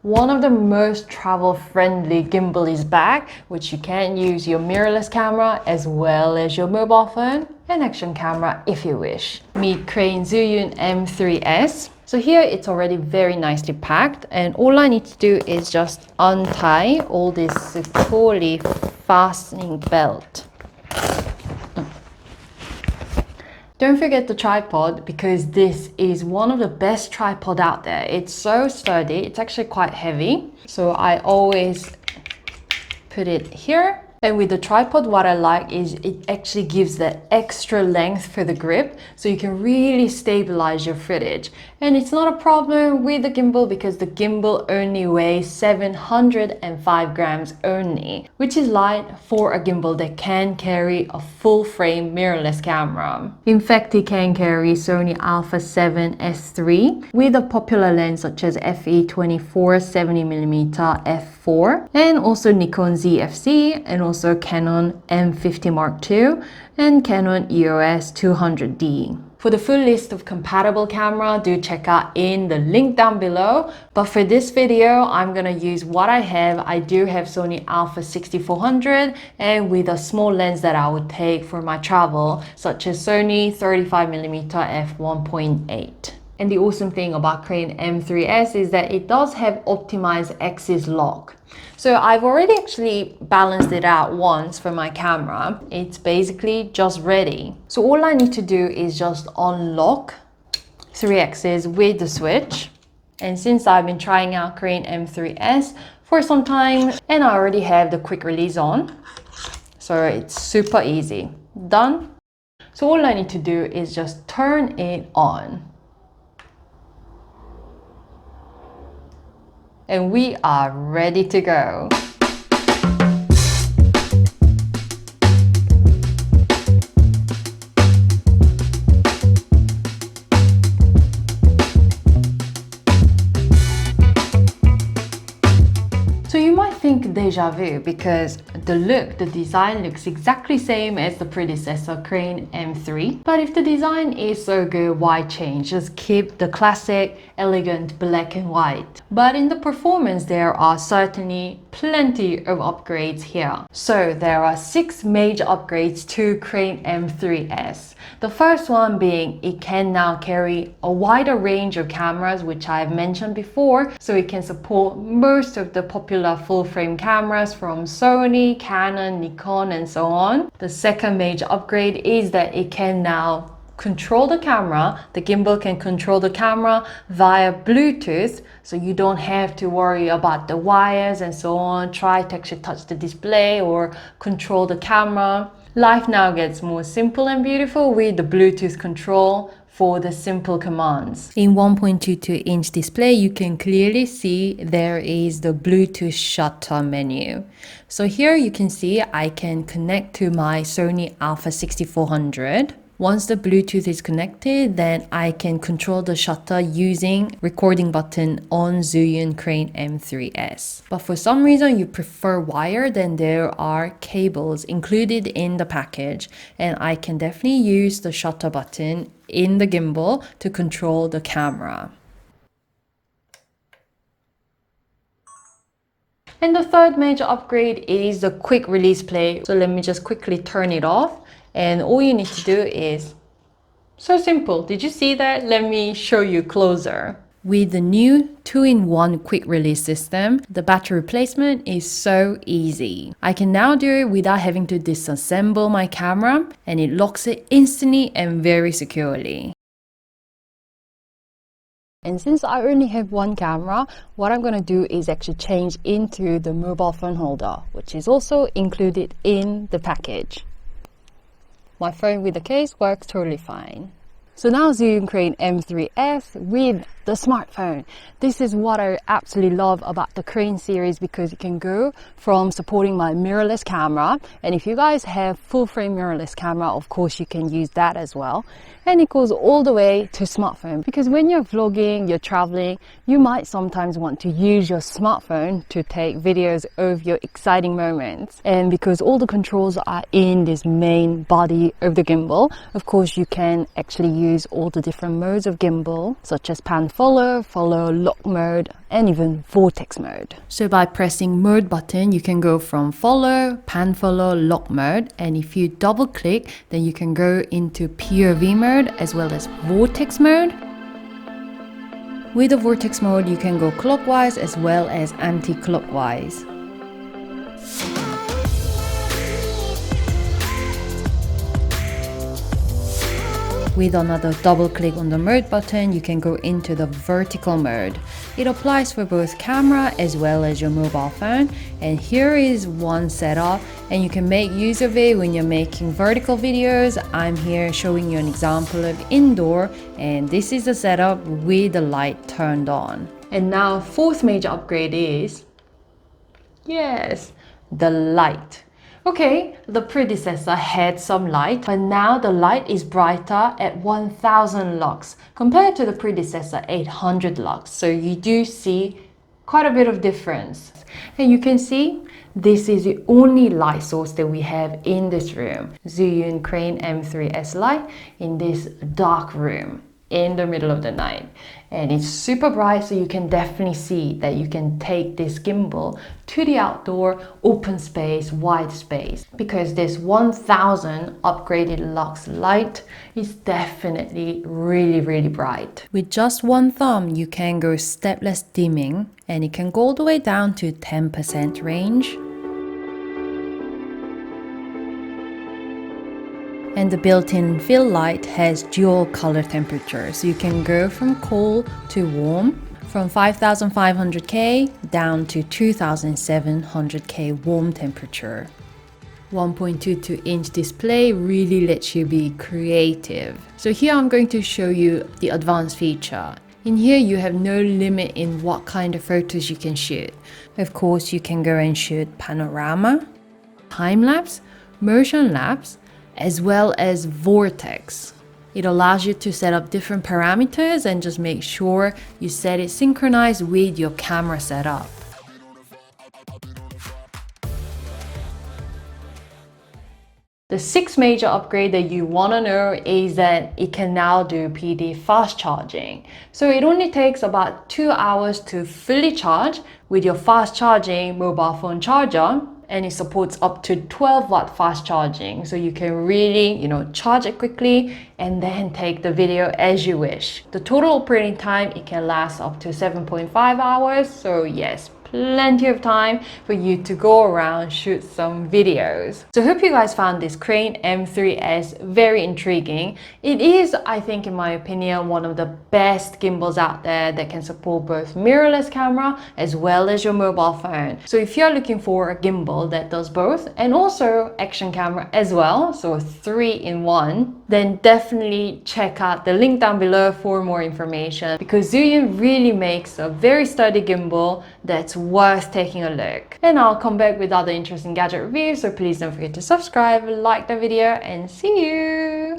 One of the most travel-friendly gimbal is back, which you can use your mirrorless camera as well as your mobile phone and action camera if you wish. Meet Crane Zhiyun M3S. So here it's already very nicely packed, and all I need to do is just untie all this securely fastening belt. Don't forget the tripod, because this is one of the best tripod out there. It's so sturdy, it's actually quite heavy. So I always put it here. And with the tripod, what I like is it actually gives that extra length for the grip, so you can really stabilize your footage. And it's not a problem with the gimbal, because the gimbal only weighs 705 grams only, which is light for a gimbal that can carry a full frame mirrorless camera. In fact, it can carry Sony Alpha 7S3 with a popular lens such as FE24 70mm f4, and also Nikon ZFC, and also Canon M50 Mark II and Canon EOS 200D. For the full list of compatible camera, do check out in the link down below. But for this video, I'm gonna use what I have. I do have Sony Alpha 6400, and with a small lens that I would take for my travel, such as Sony 35mm f1.8. And the awesome thing about Crane M3S is that it does have optimized axis lock. So I've already actually balanced it out once for my camera. It's basically just ready. So all I need to do is just unlock 3 axes with the switch. And since I've been trying out Crane M3S for some time, and I already have the quick release on, so it's super easy. Done. So all I need to do is just turn it on. And we are ready to go. So you might think deja vu, because the design looks exactly same as the predecessor Crane M3. But if the design is so good, why change? Just keep the classic, elegant black and white. But in the performance, there are certainly plenty of upgrades here. So there are 6 major upgrades to Crane M3S. The first one being it can now carry a wider range of cameras, which I've mentioned before, so it can support most of the popular full-frame cameras from Sony, Canon, Nikon, and so on. The second major upgrade is that it can now control the camera. The gimbal can control the camera via Bluetooth, so you don't have to worry about the wires and so on, try to actually touch the display or control the camera. Life now gets more simple and beautiful with the Bluetooth control for the simple commands. In 1.22-inch display, you can clearly see there is the Bluetooth shutter menu. So here you can see I can connect to my Sony Alpha 6400. Once the Bluetooth is connected, then I can control the shutter using recording button on Zhiyun Crane M3S. But for some reason you prefer wire, then there are cables included in the package, and I can definitely use the shutter button in the gimbal to control the camera. And the third major upgrade is the quick release play. So let me just quickly turn it off. And all you need to do is so simple. Did you see that? Let me show you closer. With the new 2-in-1 quick release system, the battery replacement is so easy. I can now do it without having to disassemble my camera, and it locks it instantly and very securely. And since I only have one camera, what I'm going to do is actually change into the mobile phone holder, which is also included in the package. My phone with the case works totally fine. So now Zhiyun Crane M3S with the smartphone. This is what I absolutely love about the Crane series, because it can go from supporting my mirrorless camera, and if you guys have full frame mirrorless camera, of course you can use that as well. and it goes all the way to smartphone, because when you're vlogging, you're traveling, you might sometimes want to use your smartphone to take videos of your exciting moments. And because all the controls are in this main body of the gimbal, of course you can actually use all the different modes of gimbal, such as pan follow, lock mode, and even vortex mode. So by pressing mode button, you can go from follow, pan follow, lock mode, and if you double click, then you can go into POV mode as well as vortex mode. With the vortex mode, you can go clockwise as well as anti-clockwise. With another double click on the mode button, you can go into the vertical mode. It applies for both camera as well as your mobile phone. And here is one setup, and you can make use of it when you're making vertical videos. I'm here showing you an example of indoor, and this is the setup with the light turned on. And now fourth major upgrade is, yes, the light. Okay, the predecessor had some light, but now the light is brighter at 1000 lux compared to the predecessor 800 lux. So you do see quite a bit of difference. And you can see this is the only light source that we have in this room. Zhiyun Crane M3S light in this dark room in the middle of the night, and it's super bright, so you can definitely see that you can take this gimbal to the outdoor, open space, wide space, because this 1000 upgraded lux light is definitely really bright. With just one thumb, you can go stepless dimming, and it can go all the way down to 10% range. And the built-in fill light has dual color temperature, so you can go from cool to warm, from 5500K down to 2700K warm temperature. 1.22-inch display really lets you be creative. So here I'm going to show you the advanced feature. In here you have no limit in what kind of photos you can shoot. Of course, you can go and shoot panorama, time-lapse, motion lapse, as well as vortex. It allows you to set up different parameters and just make sure you set it synchronized with your camera setup. The sixth major upgrade that you want to know is that it can now do PD fast charging. So it only takes about 2 hours to fully charge with your fast charging mobile phone charger, and it supports up to 12 watt fast charging, so you can really, charge it quickly and then take the video as you wish. The total operating time, it can last up to 7.5 hours, so yes, plenty of time for you to go around, shoot some videos. So I hope you guys found this Crane M3S very intriguing. It is, I think, in my opinion, one of the best gimbals out there that can support both mirrorless camera as well as your mobile phone. So if you're looking for a gimbal that does both and also action camera as well, so 3-in-1, then definitely check out the link down below for more information, because Zhiyun really makes a very sturdy gimbal that's worth taking a look. And I'll come back with other interesting gadget reviews, so please don't forget to subscribe, like the video, and see you!